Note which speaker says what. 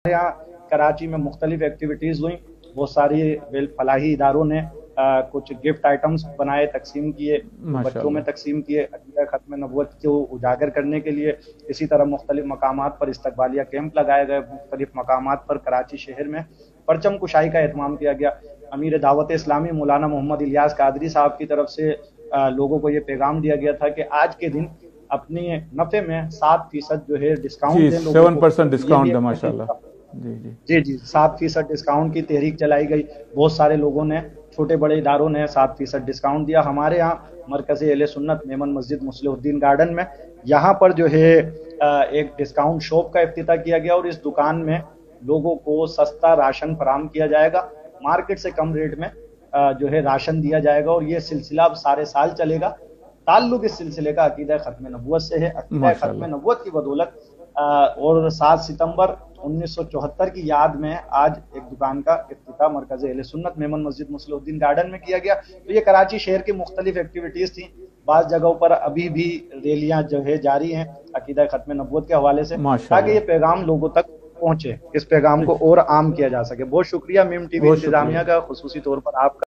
Speaker 1: यहाँ कराची में मुख्तलिफ एक्टिविटीज़ हुई। बहुत सारी फलाही इदारों ने कुछ गिफ्ट आइटम्स बनाए, तकसीम किए, बच्चों में
Speaker 2: माशाल्लाह।
Speaker 1: तकसीम किए अक़ीदा ख़त्म नबूवत को उजागर करने के लिए। इसी तरह मुख्तलिफ मकामात पर इस्तक़बालिया कैंप लगाए गए। मुख्तलिफ मकामात पर कराची शहर में परचम कुशाई का एहतमाम किया गया। अमीर दावत इस्लामी मौलाना मोहम्मद इलियास कादरी साहब की तरफ से लोगों को ये पैगाम दिया गया था कि आज के दिन अपने नफ़े में 7% जो है डिस्काउंट
Speaker 2: जी,
Speaker 1: दें लोगों को।
Speaker 2: 7%
Speaker 1: ये भी
Speaker 2: डिस्काउंट है
Speaker 1: एक
Speaker 2: माशाल्लाह। जी जी।
Speaker 1: जी जी 7% डिस्काउंट की तहरीक चलाई गई। बहुत सारे लोगों ने, छोटे बड़े इदारों ने 7% डिस्काउंट दिया। हमारे यहाँ मरकज़ अहले सुन्नत मेमन मस्जिद मुस्लिहुद्दीन गार्डन में यहाँ पर जो है एक डिस्काउंट शॉप का इफ्तिताह किया गया और इस दुकान में लोगों को सस्ता राशन फराम किया जाएगा। मार्केट से कम रेट में जो है राशन दिया जाएगा और ये सिलसिला अब सारे साल चलेगा। ताल्लुक इस सिलसिले का अक़ीदा ख़त्म नबूवत से है। अक़ीदा ख़त्म
Speaker 2: माशाल्लाह।
Speaker 1: नबूवत की बदौलत और 7 सितंबर 1974 की याद में आज एक दुकान का इफ्तिताह मरकज़ अहले सुन्नत मेमन मस्जिद मुस्लिहुद्दीन गार्डन में किया गया। तो ये कराची शहर की मुख्तलिफ एक्टिविटीज़ थी। बाज़ जगहों पर अभी भी रैलियाँ जो है जारी हैं अक़ीदा ख़त्म नबूवत के हवाले से, ताकि ये
Speaker 2: माशाल्लाह।
Speaker 1: पैगाम लोगों तक पहुँचे, इस पैगाम को और आम किया जा सके। बहुत शुक्रिया मीम टीवी
Speaker 2: बहुत
Speaker 1: इंतज़ामिया
Speaker 2: शुक्रिया।
Speaker 1: का, ख़ुसूसी तौर पर आपका।